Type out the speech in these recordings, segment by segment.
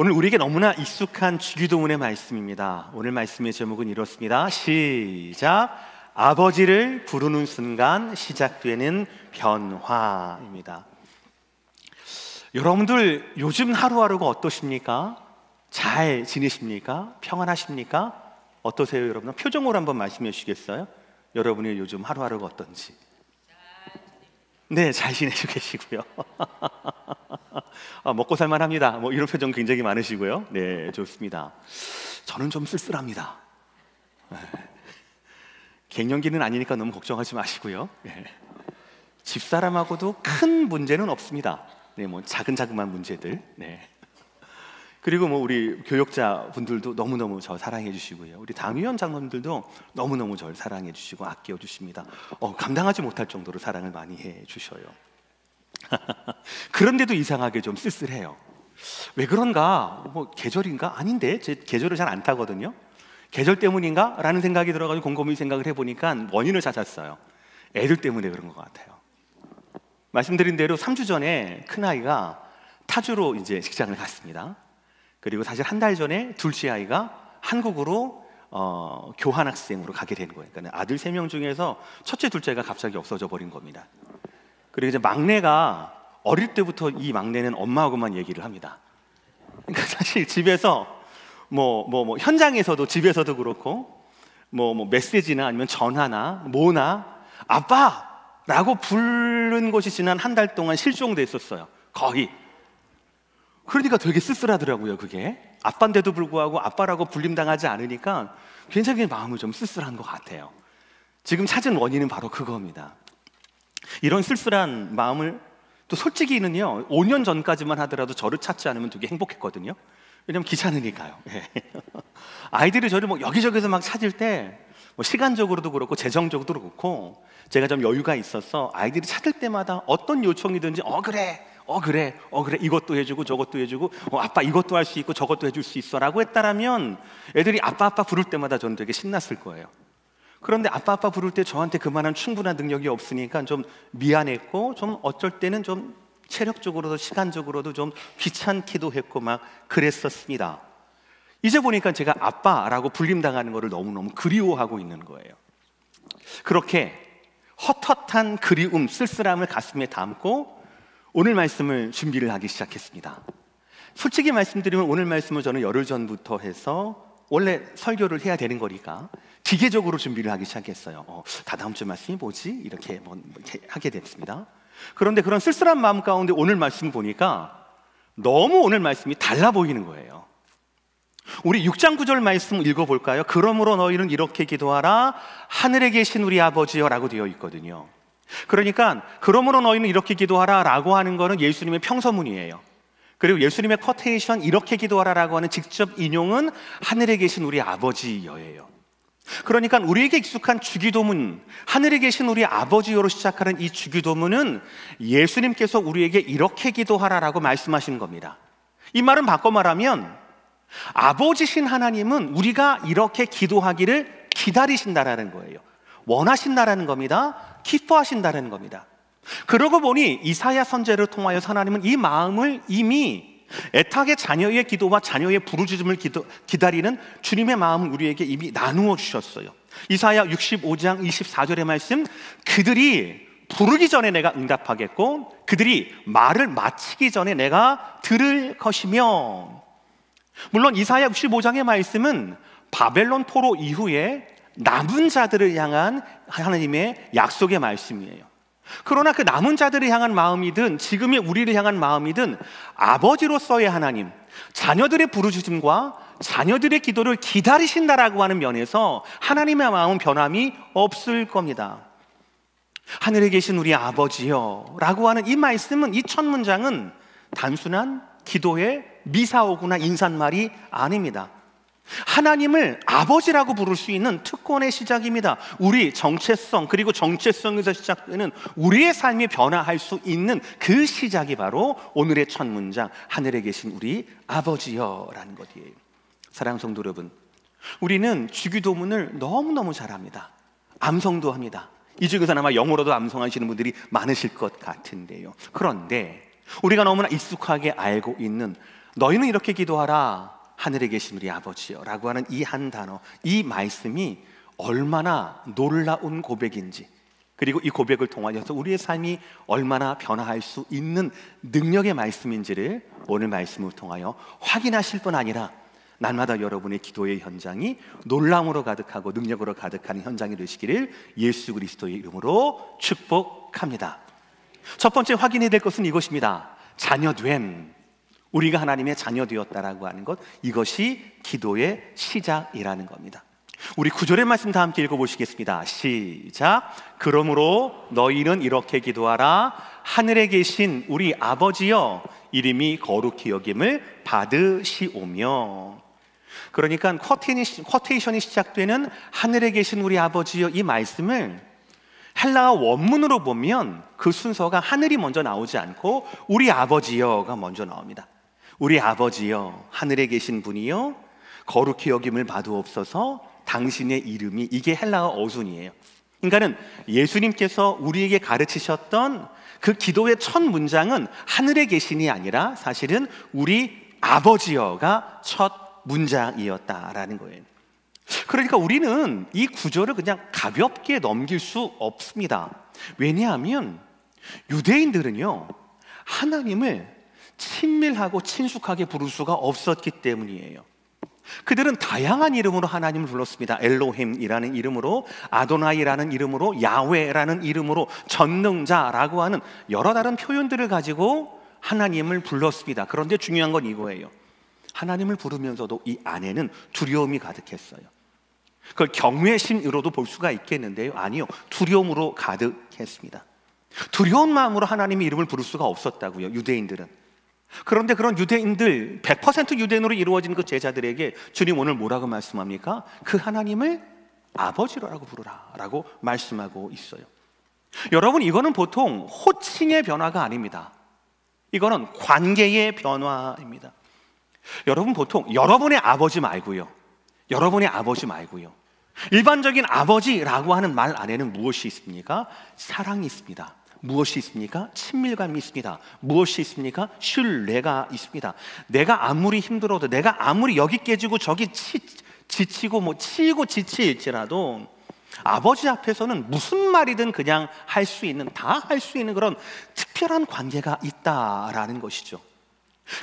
오늘 우리에게 너무나 익숙한 주기도문의 말씀입니다. 오늘 말씀의 제목은 이렇습니다. 시작. 아버지를 부르는 순간 시작되는 변화입니다. 여러분들 요즘 하루하루가 어떠십니까? 잘 지내십니까? 평안하십니까? 어떠세요, 여러분? 표정으로 한번 말씀해 주시겠어요? 여러분의 요즘 하루하루가 어떤지. 네, 잘 지내시고 계시고요. 먹고 살만합니다. 뭐 이런 표정 굉장히 많으시고요. 네, 좋습니다. 저는 좀 쓸쓸합니다. 갱년기는 아니니까 너무 걱정하지 마시고요. 네. 집사람하고도 큰 문제는 없습니다. 네, 뭐 자근자근한 문제들. 네. 그리고 뭐 우리 교역자 분들도 너무너무 저 사랑해 주시고요. 우리 당위원 장로님들도 너무너무 저를 사랑해 주시고 아껴 주십니다. 감당하지 못할 정도로 사랑을 많이 해 주셔요. 그런데도 이상하게 좀 쓸쓸해요. 왜 그런가? 뭐 계절인가? 아닌데 제 계절을 잘 안 타거든요. 계절 때문인가? 라는 생각이 들어가지고 곰곰이 생각을 해보니까 원인을 찾았어요. 애들 때문에 그런 것 같아요. 말씀드린 대로 3주 전에 큰아이가 타주로 이제 직장을 갔습니다. 그리고 사실 한 달 전에 둘째 아이가 한국으로 교환학생으로 가게 된 거예요. 그러니까 아들 3명 중에서 첫째, 둘째가 갑자기 없어져 버린 겁니다. 그리고 이제 막내가 어릴 때부터 이 막내는 엄마하고만 얘기를 합니다. 그러니까 사실 집에서 뭐 현장에서도 집에서도 그렇고 뭐 메시지나 아니면 전화나 뭐나 아빠라고 부른 것이 지난 한 달 동안 실종됐었어요. 거의. 그러니까 되게 쓸쓸하더라고요. 그게 아빠인데도 불구하고 아빠라고 불림당하지 않으니까 굉장히 마음이 좀 쓸쓸한 것 같아요. 지금 찾은 원인은 바로 그겁니다. 이런 쓸쓸한 마음을 또 솔직히는요 5년 전까지만 하더라도 저를 찾지 않으면 되게 행복했거든요. 왜냐면 귀찮으니까요. 아이들이 저를 뭐 여기저기서 막 찾을 때 뭐 시간적으로도 그렇고 재정적으로도 그렇고 제가 좀 여유가 있어서 아이들이 찾을 때마다 어떤 요청이든지 그래 이것도 해주고 저것도 해주고 아빠 이것도 할 수 있고 저것도 해줄 수 있어 라고 했다라면 애들이 아빠 부를 때마다 저는 되게 신났을 거예요. 그런데 아빠 부를 때 저한테 그만한 충분한 능력이 없으니까 좀 미안했고 좀 어쩔 때는 좀 체력적으로도 시간적으로도 좀 귀찮기도 했고 막 그랬었습니다. 이제 보니까 제가 아빠라고 불림당하는 것을 너무너무 그리워하고 있는 거예요. 그렇게 헛헛한 그리움, 쓸쓸함을 가슴에 담고 오늘 말씀을 준비를 하기 시작했습니다. 솔직히 말씀드리면 오늘 말씀을 저는 열흘 전부터 해서 원래 설교를 해야 되는 거니까 기계적으로 준비를 하기 시작했어요. 다 다음 주 말씀이 뭐지? 이렇게 하게 됐습니다. 그런데 그런 쓸쓸한 마음 가운데 오늘 말씀 보니까 너무 오늘 말씀이 달라 보이는 거예요. 우리 6장 9절 말씀 읽어볼까요? 그러므로 너희는 이렇게 기도하라 하늘에 계신 우리 아버지여 라고 되어 있거든요. 그러니까 그러므로 너희는 이렇게 기도하라 라고 하는 거는 예수님의 평서문이에요. 그리고 예수님의 쿼테이션 이렇게 기도하라 라고 하는 직접 인용은 하늘에 계신 우리 아버지여예요. 그러니까 우리에게 익숙한 주기도문, 하늘에 계신 우리 아버지여로 시작하는 이 주기도문은 예수님께서 우리에게 이렇게 기도하라 라고 말씀하시는 겁니다. 이 말은 바꿔 말하면 아버지신 하나님은 우리가 이렇게 기도하기를 기다리신다라는 거예요. 원하신다라는 겁니다. 기뻐하신다는 겁니다. 그러고 보니 이사야 선지자를 통하여 하나님은 이 마음을 이미 애타게 자녀의 기도와 자녀의 부르짖음을 기다리는 주님의 마음을 우리에게 이미 나누어 주셨어요. 이사야 65장 24절의 말씀, 그들이 부르기 전에 내가 응답하겠고 그들이 말을 마치기 전에 내가 들을 것이며. 물론 이사야 65장의 말씀은 바벨론 포로 이후에 남은 자들을 향한 하나님의 약속의 말씀이에요. 그러나 그 남은 자들을 향한 마음이든 지금의 우리를 향한 마음이든 아버지로서의 하나님, 자녀들의 부르짖음과 자녀들의 기도를 기다리신다라고 하는 면에서 하나님의 마음은 변함이 없을 겁니다. 하늘에 계신 우리 아버지여 라고 하는 이 말씀은, 이 첫 문장은 단순한 기도의 미사오구나 인사말이 아닙니다. 하나님을 아버지라고 부를 수 있는 특권의 시작입니다. 우리 정체성, 그리고 정체성에서 시작되는 우리의 삶이 변화할 수 있는 그 시작이 바로 오늘의 첫 문장, 하늘에 계신 우리 아버지여 라는 것이에요. 사랑하는 성도 여러분, 우리는 주기도문을 너무너무 잘합니다. 암송도 합니다. 이 중에서는 아마 영어로도 암송하시는 분들이 많으실 것 같은데요. 그런데 우리가 너무나 익숙하게 알고 있는 너희는 이렇게 기도하라. 하늘에 계신 우리 아버지여 라고 하는 이 한 단어, 이 말씀이 얼마나 놀라운 고백인지, 그리고 이 고백을 통하여서 우리의 삶이 얼마나 변화할 수 있는 능력의 말씀인지를 오늘 말씀을 통하여 확인하실 뿐 아니라 날마다 여러분의 기도의 현장이 놀라움으로 가득하고 능력으로 가득한 현장이 되시기를 예수 그리스도의 이름으로 축복합니다. 첫 번째 확인해야 될 것은 이것입니다. 자녀됨, 우리가 하나님의 자녀 되었다라고 하는 것, 이것이 기도의 시작이라는 겁니다. 우리 9절의 말씀 다 함께 읽어보시겠습니다. 시작. 그러므로 너희는 이렇게 기도하라. 하늘에 계신 우리 아버지여, 이름이 거룩히 여김을 받으시오며. 그러니까 쿼테이션이 시작되는 하늘에 계신 우리 아버지여, 이 말씀을 헬라어 원문으로 보면 그 순서가 하늘이 먼저 나오지 않고 우리 아버지여가 먼저 나옵니다. 우리 아버지여, 하늘에 계신 분이여, 거룩히 여김을 받으옵소서. 당신의 이름이, 이게 헬라어 어순이에요. 그러니까는 예수님께서 우리에게 가르치셨던 그 기도의 첫 문장은 하늘에 계신이 아니라 사실은 우리 아버지여가 첫 문장이었다라는 거예요. 그러니까 우리는 이 구절을 그냥 가볍게 넘길 수 없습니다. 왜냐하면 유대인들은요, 하나님을 친밀하고 친숙하게 부를 수가 없었기 때문이에요. 그들은 다양한 이름으로 하나님을 불렀습니다. 엘로힘이라는 이름으로, 아도나이라는 이름으로, 야훼라는 이름으로, 전능자라고 하는 여러 다른 표현들을 가지고 하나님을 불렀습니다. 그런데 중요한 건 이거예요. 하나님을 부르면서도 이 안에는 두려움이 가득했어요. 그걸 경외의 심으로도 볼 수가 있겠는데요, 아니요, 두려움으로 가득했습니다. 두려운 마음으로 하나님의 이름을 부를 수가 없었다고요, 유대인들은. 그런데 그런 유대인들, 100% 유대인으로 이루어진 그 제자들에게 주님 오늘 뭐라고 말씀합니까? 그 하나님을 아버지라고 부르라 라고 말씀하고 있어요. 여러분, 이거는 보통 호칭의 변화가 아닙니다. 이거는 관계의 변화입니다. 여러분, 보통 여러분의 아버지 말고요, 일반적인 아버지라고 하는 말 안에는 무엇이 있습니까? 사랑이 있습니다. 무엇이 있습니까? 친밀감이 있습니다. 무엇이 있습니까? 신뢰가 있습니다. 내가 아무리 힘들어도, 내가 아무리 여기 깨지고 저기 지치고 치이고 지칠지라도 아버지 앞에서는 무슨 말이든 그냥 할 수 있는, 다 할 수 있는 그런 특별한 관계가 있다라는 것이죠.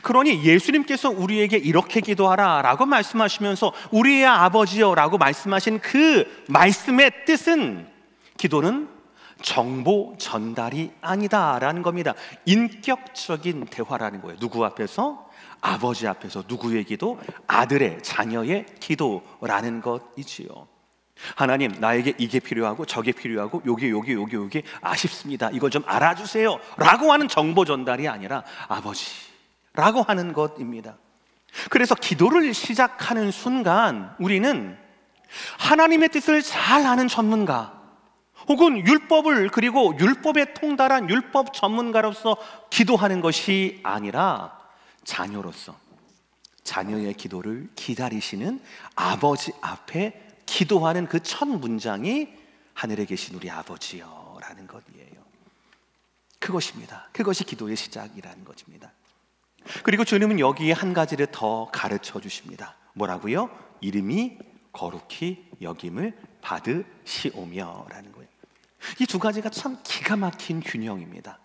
그러니 예수님께서 우리에게 이렇게 기도하라 라고 말씀하시면서 우리의 아버지여 라고 말씀하신 그 말씀의 뜻은, 기도는 정보 전달이 아니다라는 겁니다. 인격적인 대화라는 거예요. 누구 앞에서? 아버지 앞에서. 누구의 기도? 아들의, 자녀의 기도라는 것이지요. 하나님, 나에게 이게 필요하고 저게 필요하고 요게 아쉽습니다. 이걸 좀 알아주세요 라고 하는 정보 전달이 아니라 아버지라고 하는 것입니다. 그래서 기도를 시작하는 순간 우리는 하나님의 뜻을 잘 아는 전문가, 혹은 율법을, 그리고 율법에 통달한 율법 전문가로서 기도하는 것이 아니라 자녀로서 자녀의 기도를 기다리시는 아버지 앞에 기도하는 그 첫 문장이 하늘에 계신 우리 아버지여 라는 것이에요. 그것입니다. 그것이 기도의 시작이라는 것입니다. 그리고 주님은 여기에 한 가지를 더 가르쳐 주십니다. 뭐라고요? 이름이 거룩히 여김을 받으시오며 라는 거예요. 이 두 가지가 참 기가 막힌 균형입니다.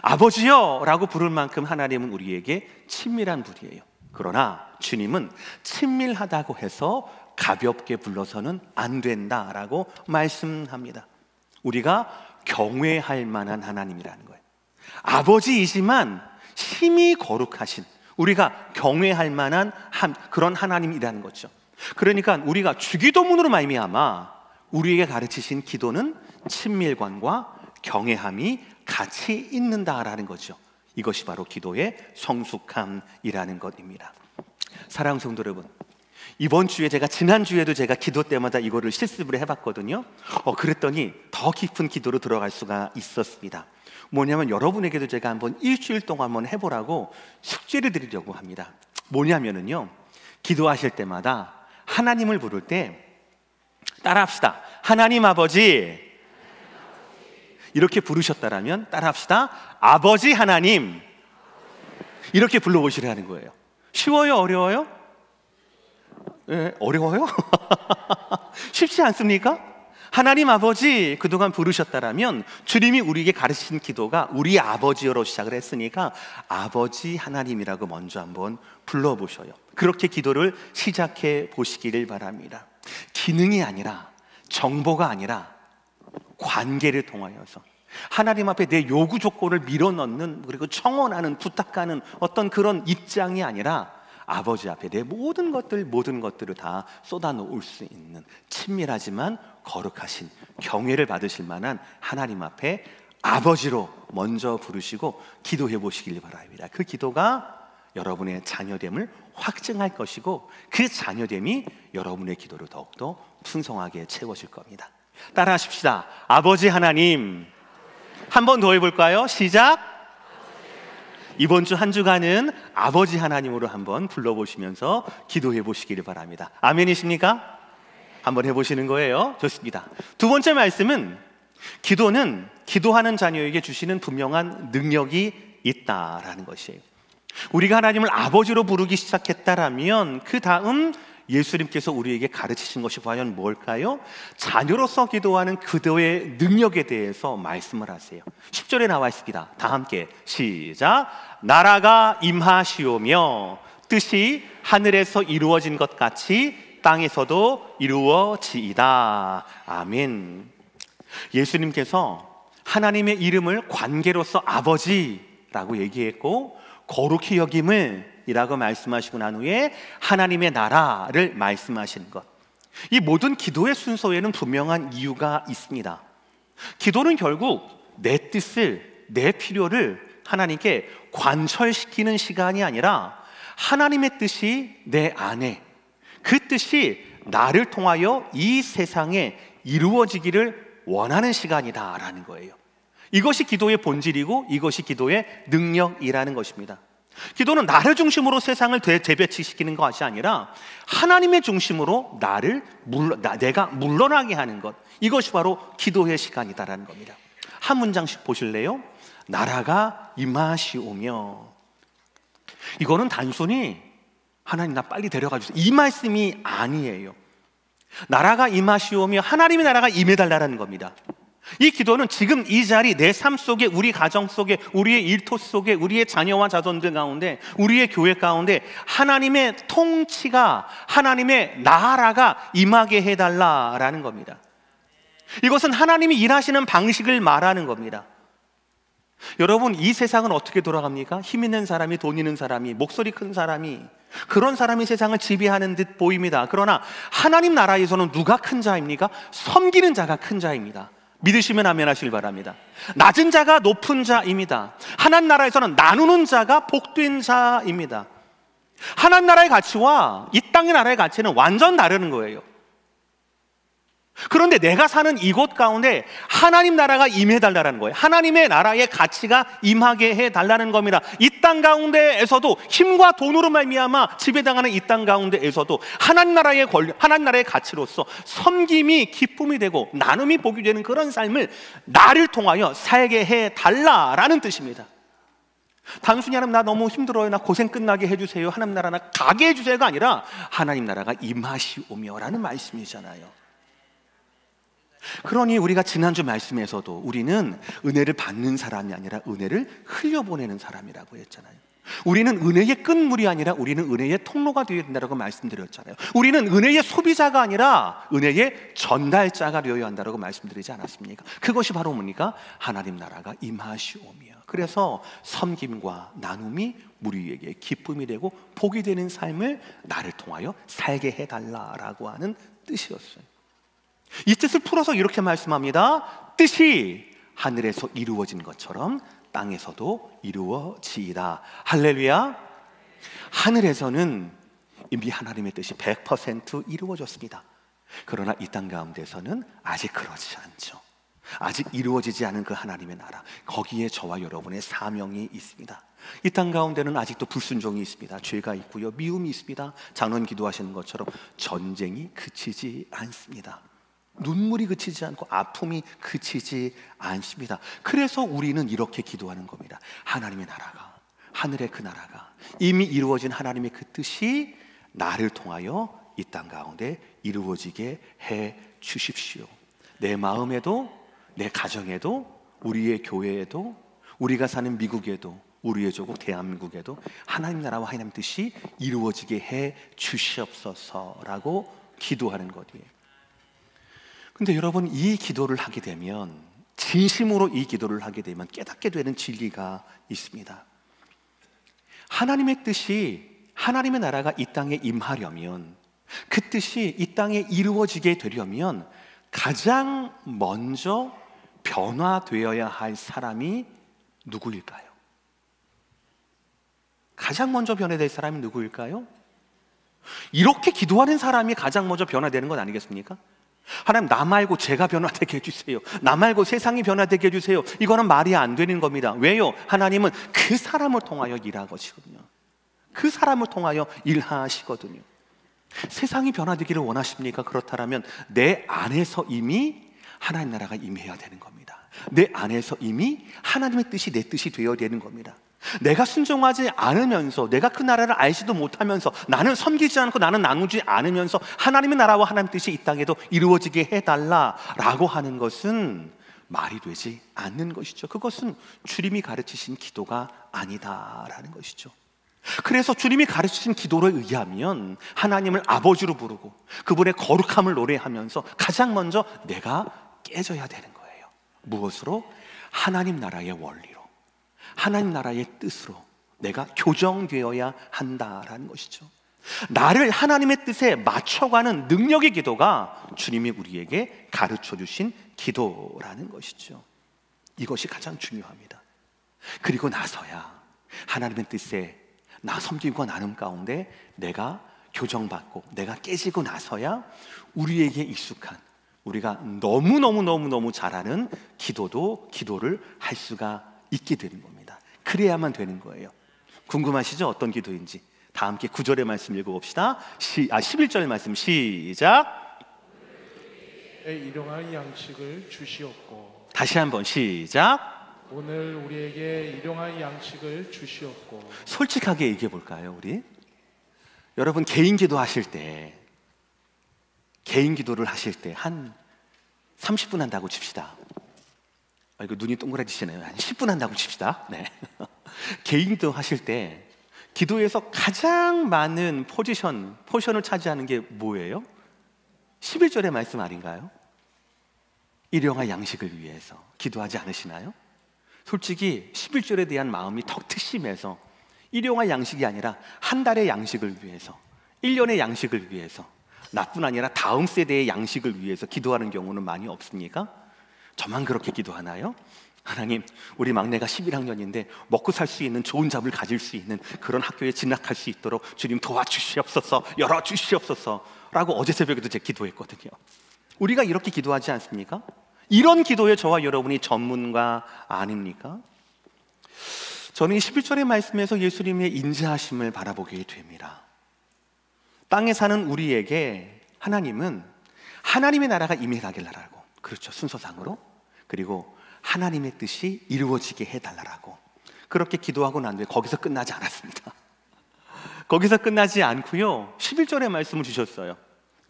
아버지여 라고 부를 만큼 하나님은 우리에게 친밀한 분이에요. 그러나 주님은 친밀하다고 해서 가볍게 불러서는 안 된다라고 말씀합니다. 우리가 경외할 만한 하나님이라는 거예요. 아버지이지만 심히 거룩하신, 우리가 경외할 만한 그런 하나님이라는 거죠. 그러니까 우리가 주기도문으로 말미암아 우리에게 가르치신 기도는 친밀감과 경외함이 같이 있는다라는 거죠. 이것이 바로 기도의 성숙함이라는 것입니다. 사랑하는 성도 여러분, 이번 주에 지난주에도 제가 기도 때마다 이거를 실습을 해봤거든요. 그랬더니 더 깊은 기도로 들어갈 수가 있었습니다. 뭐냐면 여러분에게도 제가 한번 일주일 동안 한번 해보라고 숙제를 드리려고 합니다. 뭐냐면은요, 기도하실 때마다 하나님을 부를 때 따라합시다. 하나님 아버지, 이렇게 부르셨다라면 따라합시다. 아버지 하나님, 이렇게 불러보시라는 거예요. 쉬워요? 어려워요? 네, 어려워요? 쉽지 않습니까? 하나님 아버지 그동안 부르셨다라면 주님이 우리에게 가르치신 기도가 우리 아버지여로 시작을 했으니까 아버지 하나님이라고 먼저 한번 불러보셔요. 그렇게 기도를 시작해 보시기를 바랍니다. 기능이 아니라, 정보가 아니라 관계를 통하여서 하나님 앞에 내 요구 조건을 밀어넣는, 그리고 청원하는, 부탁하는 어떤 그런 입장이 아니라 아버지 앞에 내 모든 것들을 다 쏟아놓을 수 있는 친밀하지만 거룩하신 경외를 받으실 만한 하나님 앞에 아버지로 먼저 부르시고 기도해 보시길 바랍니다. 그 기도가 여러분의 자녀됨을 확증할 것이고 그 자녀됨이 여러분의 기도를 더욱더 풍성하게 채워질 겁니다. 따라 하십시다. 아버지 하나님. 한 번 더 해볼까요? 시작. 이번 주 한 주간은 아버지 하나님으로 한번 불러보시면서 기도해 보시기를 바랍니다. 아멘이십니까? 한번 해보시는 거예요. 좋습니다. 두 번째 말씀은 기도는 기도하는 자녀에게 주시는 분명한 능력이 있다라는 것이에요. 우리가 하나님을 아버지로 부르기 시작했다라면 그 다음 예수님께서 우리에게 가르치신 것이 과연 뭘까요? 자녀로서 기도하는 기도의 능력에 대해서 말씀을 하세요. 10절에 나와 있습니다. 다 함께 시작. 나라가 임하시오며 뜻이 하늘에서 이루어진 것 같이 땅에서도 이루어지이다. 아멘. 예수님께서 하나님의 이름을 관계로서 아버지라고 얘기했고 거룩히 여김을 이라고 말씀하시고 난 후에 하나님의 나라를 말씀하시는 것, 이 모든 기도의 순서에는 분명한 이유가 있습니다. 기도는 결국 내 뜻을, 내 필요를 하나님께 관철시키는 시간이 아니라 하나님의 뜻이 내 안에, 그 뜻이 나를 통하여 이 세상에 이루어지기를 원하는 시간이다라는 거예요. 이것이 기도의 본질이고 이것이 기도의 능력이라는 것입니다. 기도는 나를 중심으로 세상을 재배치시키는 것이 아니라 하나님의 중심으로 내가 물러나게 하는 것, 이것이 바로 기도의 시간이다라는 겁니다. 한 문장씩 보실래요? 나라가 임하시오며, 이거는 단순히 하나님 나 빨리 데려가 주세요 이 말씀이 아니에요. 나라가 임하시오며 하나님의 나라가 임해달라는 겁니다. 이 기도는 지금 이 자리, 내 삶 속에, 우리 가정 속에, 우리의 일터 속에, 우리의 자녀와 자손들 가운데, 우리의 교회 가운데 하나님의 통치가, 하나님의 나라가 임하게 해달라라는 겁니다. 이것은 하나님이 일하시는 방식을 말하는 겁니다. 여러분, 이 세상은 어떻게 돌아갑니까? 힘 있는 사람이, 돈 있는 사람이, 목소리 큰 사람이, 그런 사람이 세상을 지배하는 듯 보입니다. 그러나 하나님 나라에서는 누가 큰 자입니까? 섬기는 자가 큰 자입니다. 믿으시면 아멘 하시길 바랍니다. 낮은 자가 높은 자입니다. 하나님 나라에서는 나누는 자가 복된 자입니다. 하나님 나라의 가치와 이 땅의 나라의 가치는 완전 다르는 거예요. 그런데 내가 사는 이곳 가운데 하나님 나라가 임해달라는 거예요. 하나님의 나라의 가치가 임하게 해달라는 겁니다. 이 땅 가운데에서도 힘과 돈으로 말미암아 지배당하는 이 땅 가운데에서도 하나님 나라의 권리, 하나님 나라의 가치로서 섬김이 기쁨이 되고 나눔이 복이 되는 그런 삶을 나를 통하여 살게 해달라라는 뜻입니다. 단순히 하나님 나 너무 힘들어요, 나 고생 끝나게 해주세요, 하나님 나라 나 가게 해주세요가 아니라 하나님 나라가 임하시오며 라는 말씀이잖아요. 그러니 우리가 지난주 말씀에서도 우리는 은혜를 받는 사람이 아니라 은혜를 흘려보내는 사람이라고 했잖아요. 우리는 은혜의 끝물이 아니라 우리는 은혜의 통로가 되어야 된다고 말씀드렸잖아요. 우리는 은혜의 소비자가 아니라 은혜의 전달자가 되어야 한다고 말씀드리지 않았습니까? 그것이 바로 뭡니까? 하나님 나라가 임하시오며, 그래서 섬김과 나눔이 우리에게 기쁨이 되고 복이 되는 삶을 나를 통하여 살게 해달라라고 하는 뜻이었어요. 이 뜻을 풀어서 이렇게 말씀합니다. 뜻이 하늘에서 이루어진 것처럼 땅에서도 이루어지이다. 할렐루야. 하늘에서는 이미 하나님의 뜻이 100% 이루어졌습니다. 그러나 이 땅 가운데서는 아직 그렇지 않죠. 아직 이루어지지 않은 그 하나님의 나라, 거기에 저와 여러분의 사명이 있습니다. 이 땅 가운데는 아직도 불순종이 있습니다. 죄가 있고요, 미움이 있습니다. 장로님 기도하시는 것처럼 전쟁이 그치지 않습니다. 눈물이 그치지 않고 아픔이 그치지 않습니다. 그래서 우리는 이렇게 기도하는 겁니다. 하나님의 나라가, 하늘의 그 나라가 이미 이루어진 하나님의 그 뜻이 나를 통하여 이 땅 가운데 이루어지게 해 주십시오. 내 마음에도, 내 가정에도, 우리의 교회에도, 우리가 사는 미국에도, 우리의 조국 대한민국에도 하나님 나라와 하나님 뜻이 이루어지게 해 주시옵소서라고 기도하는 것이에요. 근데 여러분, 이 기도를 하게 되면, 진심으로 이 기도를 하게 되면 깨닫게 되는 진리가 있습니다. 하나님의 뜻이, 하나님의 나라가 이 땅에 임하려면, 그 뜻이 이 땅에 이루어지게 되려면 가장 먼저 변화되어야 할 사람이 누구일까요? 가장 먼저 변화될 사람이 누구일까요? 이렇게 기도하는 사람이 가장 먼저 변화되는 건 아니겠습니까? 하나님, 나 말고 제가 변화되게 해주세요. 나 말고 세상이 변화되게 해주세요. 이거는 말이 안 되는 겁니다. 왜요? 하나님은 그 사람을 통하여 일하시거든요. 그 사람을 통하여 일하시거든요. 세상이 변화되기를 원하십니까? 그렇다면 내 안에서 이미 하나님 나라가 임해야 되는 겁니다. 내 안에서 이미 하나님의 뜻이 내 뜻이 되어야 되는 겁니다. 내가 순종하지 않으면서, 내가 그 나라를 알지도 못하면서, 나는 섬기지 않고 나는 나누지 않으면서 하나님의 나라와 하나님의 뜻이 이 땅에도 이루어지게 해달라라고 하는 것은 말이 되지 않는 것이죠. 그것은 주님이 가르치신 기도가 아니다라는 것이죠. 그래서 주님이 가르치신 기도에 의하면 하나님을 아버지로 부르고 그분의 거룩함을 노래하면서 가장 먼저 내가 깨져야 되는 거예요. 무엇으로? 하나님 나라의 원리로, 하나님 나라의 뜻으로 내가 교정되어야 한다라는 것이죠. 나를 하나님의 뜻에 맞춰가는 능력의 기도가 주님이 우리에게 가르쳐 주신 기도라는 것이죠. 이것이 가장 중요합니다. 그리고 나서야 하나님의 뜻에 나 섬기고 나눔 가운데 내가 교정받고 내가 깨지고 나서야 우리에게 익숙한, 우리가 너무 잘하는 기도를 할 수가 있게 되는 겁니다. 그래야만 되는 거예요. 궁금하시죠? 어떤 기도인지. 다 함께 9절의 말씀 읽어봅시다. 11절 말씀 시작. 일용할 양식을 주시옵고. 다시 한번 시작. 오늘 우리에게 일용할 양식을 주시옵고. 솔직하게 얘기해 볼까요, 우리? 여러분, 개인 기도 하실 때, 개인 기도를 하실 때 한 30분 한다고 칩시다. 이거 눈이 동그라지시네요. 한 10분 한다고 칩시다. 네. 개인 기도 하실 때 기도에서 가장 많은 포션을 차지하는 게 뭐예요? 11절의 말씀 아닌가요? 일용할 양식을 위해서 기도하지 않으시나요? 솔직히 11절에 대한 마음이 더 특심해서 일용할 양식이 아니라 한 달의 양식을 위해서, 1년의 양식을 위해서, 나뿐 아니라 다음 세대의 양식을 위해서 기도하는 경우는 많이 없습니까? 저만 그렇게 기도하나요? 하나님, 우리 막내가 11학년인데 먹고 살 수 있는 좋은 잡을 가질 수 있는 그런 학교에 진학할 수 있도록 주님 도와주시옵소서, 열어주시옵소서 라고 어제 새벽에도 제가 기도했거든요. 우리가 이렇게 기도하지 않습니까? 이런 기도에 저와 여러분이 전문가 아닙니까? 저는 이 11절의 말씀에서 예수님의 인자하심을 바라보게 됩니다. 땅에 사는 우리에게 하나님은 하나님의 나라가 임해달라고, 그렇죠, 순서상으로. 그리고 하나님의 뜻이 이루어지게 해달라고 그렇게 기도하고 난 뒤에 거기서 끝나지 않았습니다. 거기서 끝나지 않고요, 11절의 말씀을 주셨어요.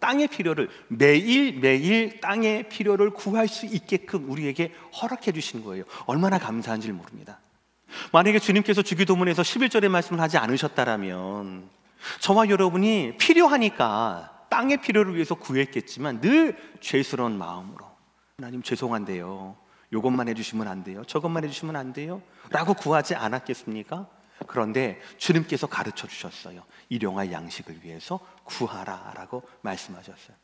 땅의 필요를, 매일 땅의 필요를 구할 수 있게끔 우리에게 허락해 주신 거예요. 얼마나 감사한지 모릅니다. 만약에 주님께서 주기도문에서 11절의 말씀을 하지 않으셨다면 저와 여러분이 필요하니까 땅의 필요를 위해서 구했겠지만 늘 죄스러운 마음으로, 하나님 죄송한데요, 이것만 해주시면 안 돼요, 저것만 해주시면 안 돼요 라고 구하지 않았겠습니까? 그런데 주님께서 가르쳐 주셨어요. 일용할 양식을 위해서 구하라 라고 말씀하셨어요.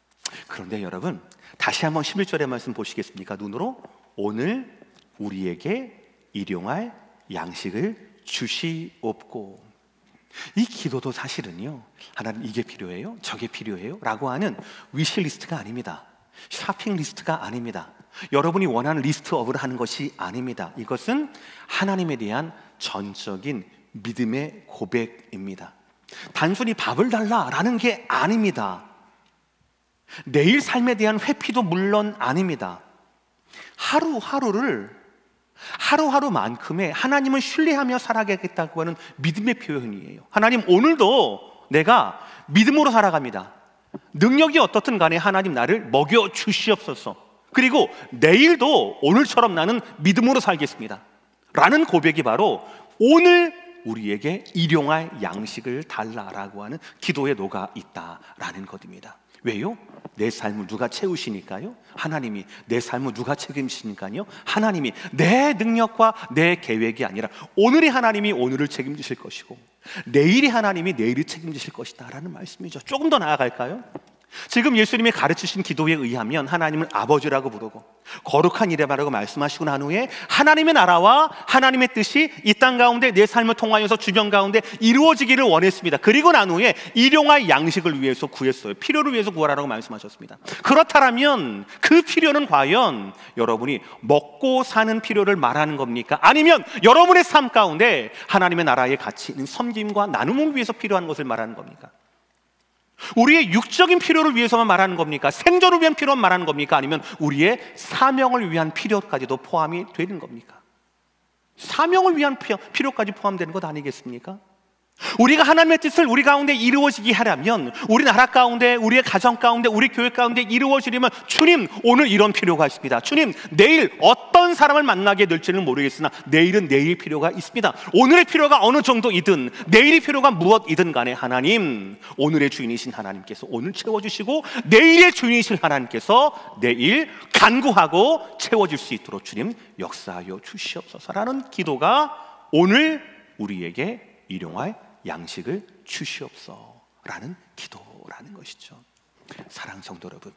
그런데 여러분, 다시 한번 11절의 말씀 보시겠습니까? 눈으로. 오늘 우리에게 일용할 양식을 주시옵고. 이 기도도 사실은요, 하나님 이게 필요해요? 저게 필요해요? 라고 하는 위시리스트가 아닙니다. 쇼핑 리스트가 아닙니다. 여러분이 원하는 리스트업을 하는 것이 아닙니다. 이것은 하나님에 대한 전적인 믿음의 고백입니다. 단순히 밥을 달라라는 게 아닙니다. 내일 삶에 대한 회피도 물론 아닙니다. 하루하루를 하루하루만큼의 하나님을 신뢰하며 살아가겠다고 하는 믿음의 표현이에요. 하나님, 오늘도 내가 믿음으로 살아갑니다. 능력이 어떻든 간에 하나님 나를 먹여 주시옵소서. 그리고 내일도 오늘처럼 나는 믿음으로 살겠습니다 라는 고백이 바로 오늘 우리에게 일용할 양식을 달라라고 하는 기도에 녹아 있다라는 것입니다. 왜요? 내 삶을 누가 채우시니까요? 하나님이. 내 삶을 누가 책임지시니까요? 하나님이. 내 능력과 내 계획이 아니라 오늘의 하나님이 오늘을 책임지실 것이고 내일의 하나님이 내일을 책임지실 것이다 라는 말씀이죠. 조금 더 나아갈까요? 지금 예수님이 가르치신 기도에 의하면 하나님을 아버지라고 부르고 거룩한 이름이라고 말씀하시고 난 후에 하나님의 나라와 하나님의 뜻이 이 땅 가운데 내 삶을 통하여서 주변 가운데 이루어지기를 원했습니다. 그리고 난 후에 일용할 양식을 위해서 구했어요. 필요를 위해서 구하라고 말씀하셨습니다. 그렇다면 그 필요는 과연 여러분이 먹고 사는 필요를 말하는 겁니까? 아니면 여러분의 삶 가운데 하나님의 나라의 가치 있는 섬김과 나눔을 위해서 필요한 것을 말하는 겁니까? 우리의 육적인 필요를 위해서만 말하는 겁니까? 생존을 위한 필요만 말하는 겁니까? 아니면 우리의 사명을 위한 필요까지도 포함이 되는 겁니까? 사명을 위한 필요까지 포함되는 것 아니겠습니까? 우리가 하나님의 뜻을 우리 가운데 이루어지게 하려면, 우리 나라 가운데, 우리의 가정 가운데, 우리 교회 가운데 이루어지려면 주님, 오늘 이런 필요가 있습니다. 주님, 내일 어떤 사람을 만나게 될지는 모르겠으나 내일은 내일 필요가 있습니다. 오늘의 필요가 어느 정도이든 내일의 필요가 무엇이든 간에 하나님, 오늘의 주인이신 하나님께서 오늘 채워주시고 내일의 주인이신 하나님께서 내일 간구하고 채워줄 수 있도록 주님 역사하여 주시옵소서라는 기도가 오늘 우리에게 일용할 양식을 주시옵소서라는 기도라는 것이죠. 사랑하는 성도 여러분,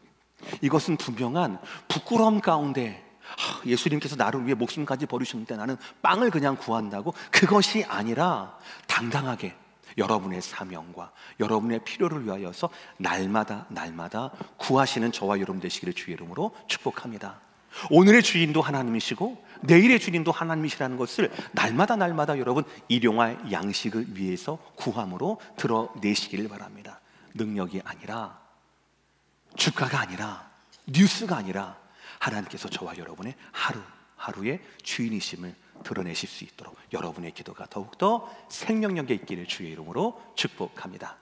이것은 분명한 부끄러움 가운데 예수님께서 나를 위해 목숨까지 버리셨는데 나는 빵을 그냥 구한다고, 그것이 아니라 당당하게 여러분의 사명과 여러분의 필요를 위하여서 날마다 구하시는 저와 여러분 되시기를 주의 이름으로 축복합니다. 오늘의 주인도 하나님이시고 내일의 주인도 하나님이시라는 것을 날마다 여러분 일용할 양식을 위해서 구함으로 드러내시기를 바랍니다. 능력이 아니라, 주가가 아니라, 뉴스가 아니라 하나님께서 저와 여러분의 하루의 주인이심을 드러내실 수 있도록 여러분의 기도가 더욱더 생명력에 있기를 주의 이름으로 축복합니다.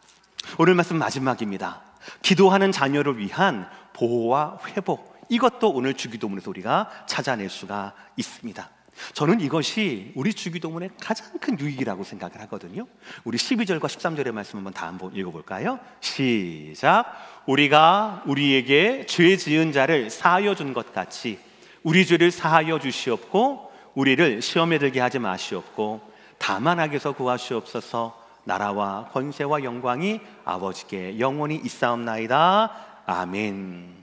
오늘 말씀 마지막입니다. 기도하는 자녀를 위한 보호와 회복, 이것도 오늘 주기도문에서 우리가 찾아낼 수가 있습니다. 저는 이것이 우리 주기도문의 가장 큰 유익이라고 생각을 하거든요. 우리 12절과 13절의 말씀 한번 읽어볼까요? 시작. 우리가 우리에게 죄 지은 자를 사하여 준 것 같이 우리 죄를 사하여 주시옵고 우리를 시험에 들게 하지 마시옵고 다만 악에서 구하시옵소서. 나라와 권세와 영광이 아버지께 영원히 있사옵나이다. 아멘.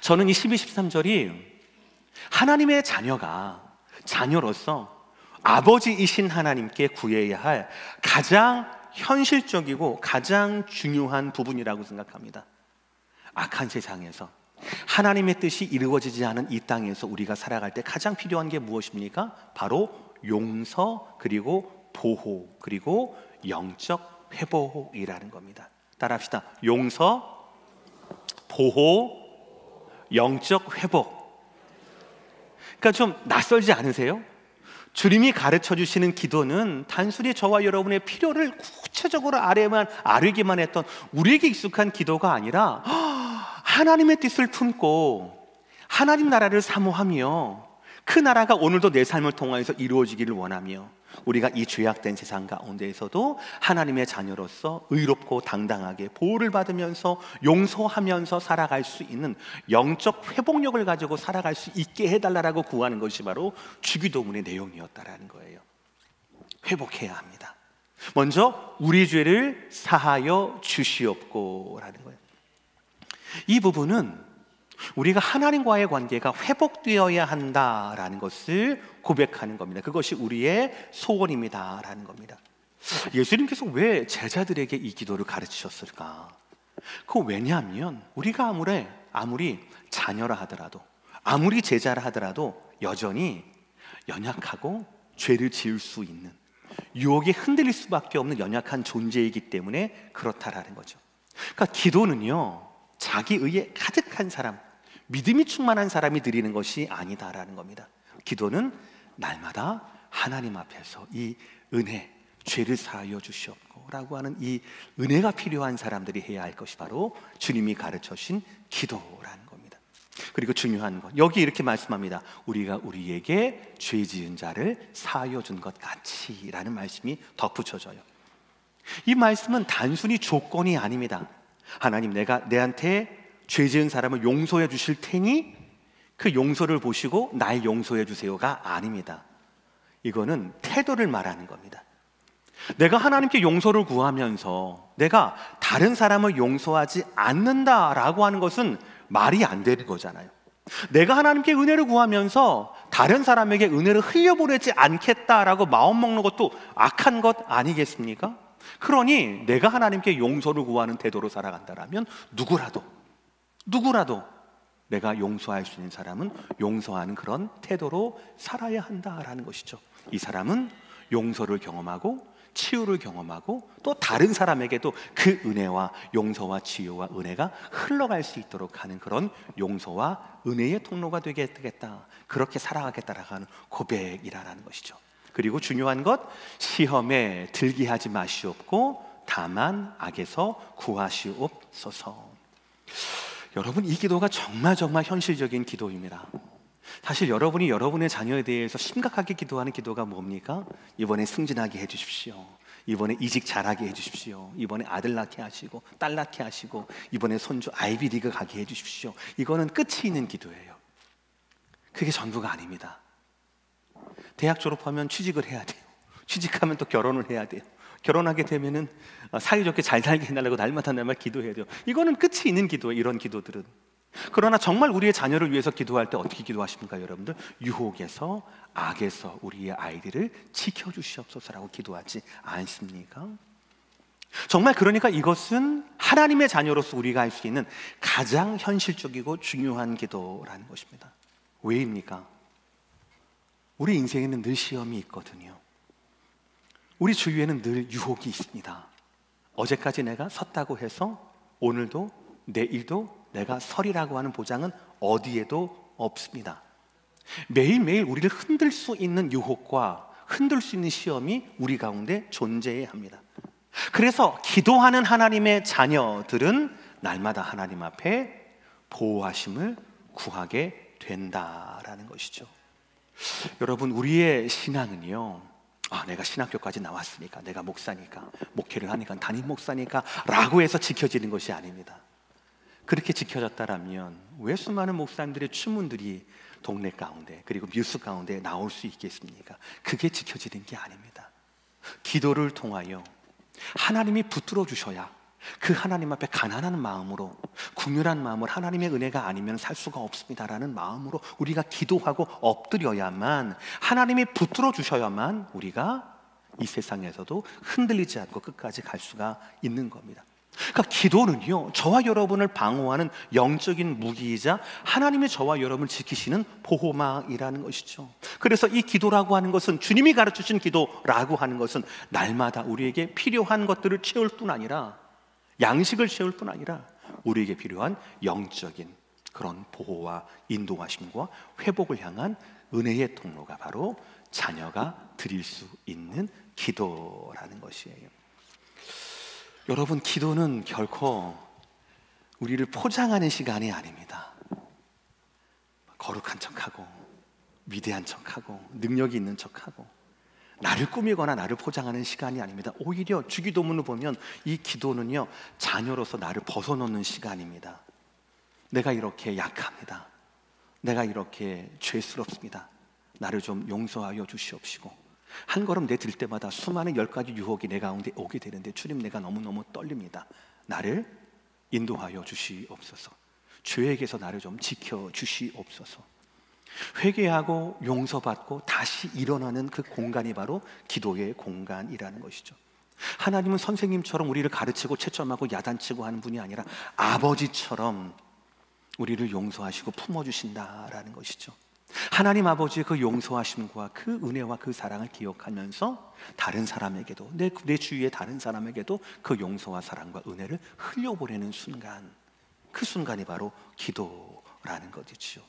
저는 이 12, 13절이 하나님의 자녀로서 아버지이신 하나님께 구해야 할 가장 현실적이고 가장 중요한 부분이라고 생각합니다. 악한 세상에서 하나님의 뜻이 이루어지지 않은 이 땅에서 우리가 살아갈 때 가장 필요한 게 무엇입니까? 바로 용서, 그리고 보호, 그리고 영적 회복이라는 겁니다. 따라합시다. 용서, 보호, 영적 회복. 그러니까 좀 낯설지 않으세요? 주님이 가르쳐 주시는 기도는 단순히 저와 여러분의 필요를 구체적으로 아뢰기만 했던 우리에게 익숙한 기도가 아니라 하나님의 뜻을 품고 하나님 나라를 사모하며 그 나라가 오늘도 내 삶을 통하여서 이루어지기를 원하며 우리가 이 죄악된 세상 가운데에서도 하나님의 자녀로서 의롭고 당당하게 보호를 받으면서 용서하면서 살아갈 수 있는 영적 회복력을 가지고 살아갈 수 있게 해달라고 구하는 것이 바로 주기도문의 내용이었다라는 거예요. 회복해야 합니다. 먼저 우리 죄를 사하여 주시옵고 라는 거예요. 이 부분은 우리가 하나님과의 관계가 회복되어야 한다라는 것을 고백하는 겁니다. 그것이 우리의 소원입니다라는 겁니다. 예수님께서 왜 제자들에게 이 기도를 가르치셨을까? 왜냐하면 우리가 아무리 자녀라 하더라도, 아무리 제자라 하더라도 여전히 연약하고 죄를 지을 수 있는, 유혹에 흔들릴 수밖에 없는 연약한 존재이기 때문에 그렇다라는 거죠. 그러니까 기도는요, 자기 의에 가득한 사람, 믿음이 충만한 사람이 드리는 것이 아니다라는 겁니다. 기도는 날마다 하나님 앞에서 이 은혜, 죄를 사하여 주시옵고 라고 하는 이 은혜가 필요한 사람들이 해야 할 것이 바로 주님이 가르쳐 주신 기도라는 겁니다. 그리고 중요한 것, 여기 이렇게 말씀합니다. 우리가 우리에게 죄 지은 자를 사하여 준 것 같이 라는 말씀이 덧붙여져요. 이 말씀은 단순히 조건이 아닙니다. 하나님, 내가 내한테 죄 지은 사람을 용서해 주실 테니 그 용서를 보시고 날 용서해 주세요가 아닙니다. 이거는 태도를 말하는 겁니다. 내가 하나님께 용서를 구하면서 내가 다른 사람을 용서하지 않는다라고 하는 것은 말이 안 되는 거잖아요. 내가 하나님께 은혜를 구하면서 다른 사람에게 은혜를 흘려보내지 않겠다라고 마음 먹는 것도 악한 것 아니겠습니까? 그러니 내가 하나님께 용서를 구하는 태도로 살아간다라면 누구라도 내가 용서할 수 있는 사람은 용서하는 그런 태도로 살아야 한다라는 것이죠. 이 사람은 용서를 경험하고 치유를 경험하고 또 다른 사람에게도 그 은혜와 용서와 치유와 은혜가 흘러갈 수 있도록 하는 그런 용서와 은혜의 통로가 되겠다, 그렇게 살아가겠다라고 하는 고백이라는 것이죠. 그리고 중요한 것, 시험에 들게 하지 마시옵고 다만 악에서 구하시옵소서. 여러분, 이 기도가 정말 현실적인 기도입니다. 사실 여러분이 여러분의 자녀에 대해서 심각하게 기도하는 기도가 뭡니까? 이번에 승진하게 해주십시오. 이번에 이직 잘하게 해주십시오. 이번에 아들 낳게 하시고 딸 낳게 하시고 이번에 손주 아이비리그 가게 해주십시오. 이거는 끝이 있는 기도예요. 그게 전부가 아닙니다. 대학 졸업하면 취직을 해야 돼요. 취직하면 또 결혼을 해야 돼요. 결혼하게 되면은 사이좋게 잘 살게 해달라고 날마다 기도해야 돼요. 이거는 끝이 있는 기도예요, 이런 기도들은. 그러나 정말 우리의 자녀를 위해서 기도할 때 어떻게 기도하십니까, 여러분들? 유혹에서, 악에서 우리의 아이들을 지켜주시옵소서라고 기도하지 않습니까? 정말 그러니까 이것은 하나님의 자녀로서 우리가 할 수 있는 가장 현실적이고 중요한 기도라는 것입니다. 왜입니까? 우리 인생에는 늘 시험이 있거든요. 우리 주위에는 늘 유혹이 있습니다. 어제까지 내가 섰다고 해서 오늘도 내일도 내가 설이라고 하는 보장은 어디에도 없습니다. 매일매일 우리를 흔들 수 있는 유혹과 흔들 수 있는 시험이 우리 가운데 존재해야 합니다. 그래서 기도하는 하나님의 자녀들은 날마다 하나님 앞에 보호하심을 구하게 된다라는 것이죠. 여러분, 우리의 신앙은요, 내가 신학교까지 나왔으니까, 내가 목사니까, 목회를 하니까, 담임 목사니까 라고 해서 지켜지는 것이 아닙니다. 그렇게 지켜졌다라면 왜 수많은 목사님들의 추문들이 동네 가운데 그리고 뉴스 가운데 나올 수 있겠습니까? 그게 지켜지는 게 아닙니다. 기도를 통하여 하나님이 붙들어 주셔야 그 하나님 앞에 가난한 마음으로, 궁휼한 마음으로, 하나님의 은혜가 아니면 살 수가 없습니다라는 마음으로 우리가 기도하고 엎드려야만, 하나님이 붙들어 주셔야만 우리가 이 세상에서도 흔들리지 않고 끝까지 갈 수가 있는 겁니다. 그러니까 기도는요, 저와 여러분을 방어하는 영적인 무기이자 하나님이 저와 여러분을 지키시는 보호막이라는 것이죠. 그래서 이 기도라고 하는 것은, 주님이 가르치신 기도라고 하는 것은 날마다 우리에게 필요한 것들을 채울 뿐 아니라, 양식을 채울 뿐 아니라 우리에게 필요한 영적인 그런 보호와 인도하심과 회복을 향한 은혜의 통로가 바로 자녀가 드릴 수 있는 기도라는 것이에요. 여러분, 기도는 결코 우리를 포장하는 시간이 아닙니다. 거룩한 척하고 위대한 척하고 능력이 있는 척하고 나를 꾸미거나 나를 포장하는 시간이 아닙니다. 오히려 주기도문을 보면 이 기도는요, 자녀로서 나를 벗어놓는 시간입니다. 내가 이렇게 약합니다. 내가 이렇게 죄스럽습니다. 나를 좀 용서하여 주시옵시고, 한 걸음 내딜 때마다 수많은 10가지 유혹이 내 가운데 오게 되는데, 주님, 내가 너무너무 떨립니다. 나를 인도하여 주시옵소서. 죄에게서 나를 좀 지켜 주시옵소서. 회개하고 용서받고 다시 일어나는 그 공간이 바로 기도의 공간이라는 것이죠. 하나님은 선생님처럼 우리를 가르치고 채점하고 야단치고 하는 분이 아니라 아버지처럼 우리를 용서하시고 품어주신다라는 것이죠. 하나님 아버지의 그 용서하심과 그 은혜와 그 사랑을 기억하면서 다른 사람에게도, 내 주위의 다른 사람에게도 그 용서와 사랑과 은혜를 흘려보내는 순간, 그 순간이 바로 기도라는 것이죠.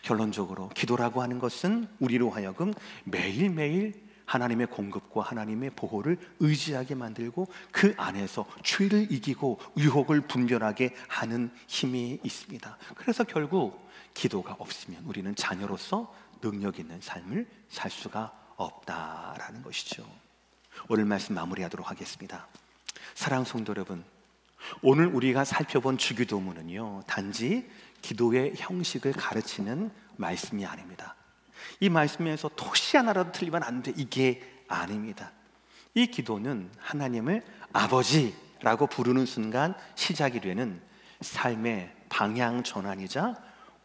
결론적으로 기도라고 하는 것은 우리로 하여금 매일매일 하나님의 공급과 하나님의 보호를 의지하게 만들고 그 안에서 죄를 이기고 유혹을 분별하게 하는 힘이 있습니다. 그래서 결국 기도가 없으면 우리는 자녀로서 능력 있는 삶을 살 수가 없다라는 것이죠. 오늘 말씀 마무리하도록 하겠습니다. 사랑하는 성도 여러분, 오늘 우리가 살펴본 주기도문은요, 단지 기도의 형식을 가르치는 말씀이 아닙니다. 이 말씀에서 토시 하나라도 틀리면 안 돼, 이게 아닙니다. 이 기도는 하나님을 아버지라고 부르는 순간 시작이 되는 삶의 방향 전환이자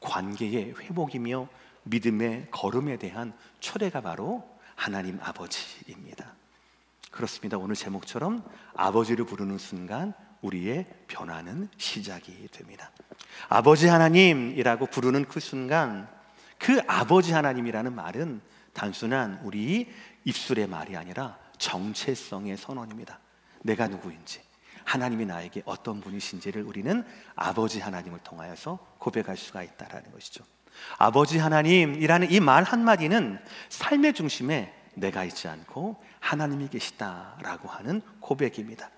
관계의 회복이며 믿음의 걸음에 대한 초대가 바로 하나님 아버지입니다. 그렇습니다. 오늘 제목처럼 아버지를 부르는 순간 우리의 변화는 시작이 됩니다. 아버지 하나님이라고 부르는 그 순간, 그 아버지 하나님이라는 말은 단순한 우리 입술의 말이 아니라 정체성의 선언입니다. 내가 누구인지, 하나님이 나에게 어떤 분이신지를 우리는 아버지 하나님을 통하여서 고백할 수가 있다는 것이죠. 아버지 하나님이라는 이 말 한마디는 삶의 중심에 내가 있지 않고 하나님이 계시다라고 하는 고백입니다.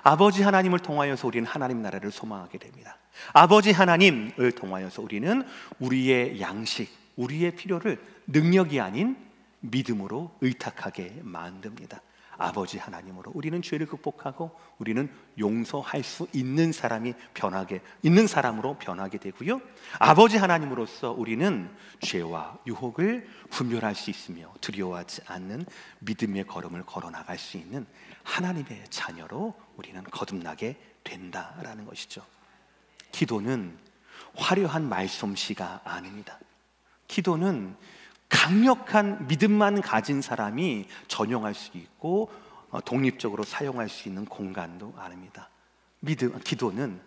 아버지 하나님을 통하여서 우리는 하나님 나라를 소망하게 됩니다. 아버지 하나님을 통하여서 우리는 우리의 양식, 우리의 필요를 능력이 아닌 믿음으로 의탁하게 만듭니다. 아버지 하나님으로 우리는 죄를 극복하고 우리는 용서할 수 있는 사람으로 변하게 되고요, 아버지 하나님으로서 우리는 죄와 유혹을 분별할 수 있으며 두려워하지 않는 믿음의 걸음을 걸어나갈 수 있는 하나님의 자녀로 우리는 거듭나게 된다라는 것이죠. 기도는 화려한 말솜씨가 아닙니다. 기도는 강력한 믿음만 가진 사람이 전용할 수 있고 독립적으로 사용할 수 있는 공간도 아닙니다. 기도는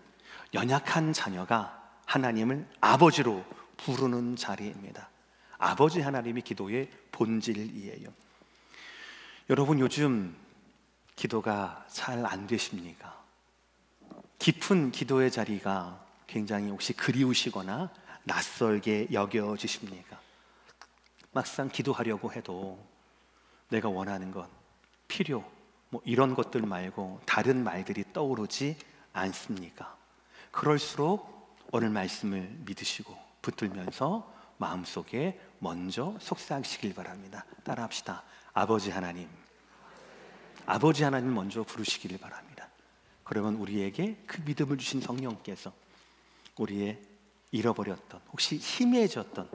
연약한 자녀가 하나님을 아버지로 부르는 자리입니다. 아버지 하나님이 기도의 본질이에요. 여러분, 요즘 기도가 잘 안 되십니까? 깊은 기도의 자리가 굉장히 혹시 그리우시거나 낯설게 여겨지십니까? 막상 기도하려고 해도 내가 원하는 것, 필요, 이런 것들 말고 다른 말들이 떠오르지 않습니까? 그럴수록 오늘 말씀을 믿으시고 붙들면서 마음속에 먼저 속삭이시길 바랍니다. 따라합시다. 아버지 하나님 먼저 부르시기를 바랍니다. 그러면 우리에게 그 믿음을 주신 성령께서 우리의 잃어버렸던, 혹시 희미해졌던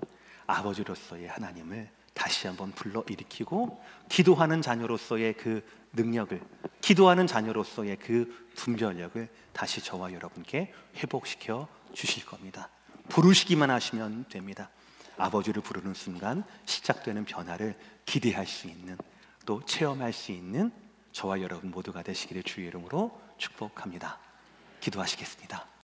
아버지로서의 하나님을 다시 한번 불러일으키고 기도하는 자녀로서의 그 능력을, 기도하는 자녀로서의 그 분별력을 다시 저와 여러분께 회복시켜 주실 겁니다. 부르시기만 하시면 됩니다. 아버지를 부르는 순간 시작되는 변화를 기대할 수 있는, 또 체험할 수 있는 저와 여러분 모두가 되시기를 주의 이름으로 축복합니다. 기도하시겠습니다.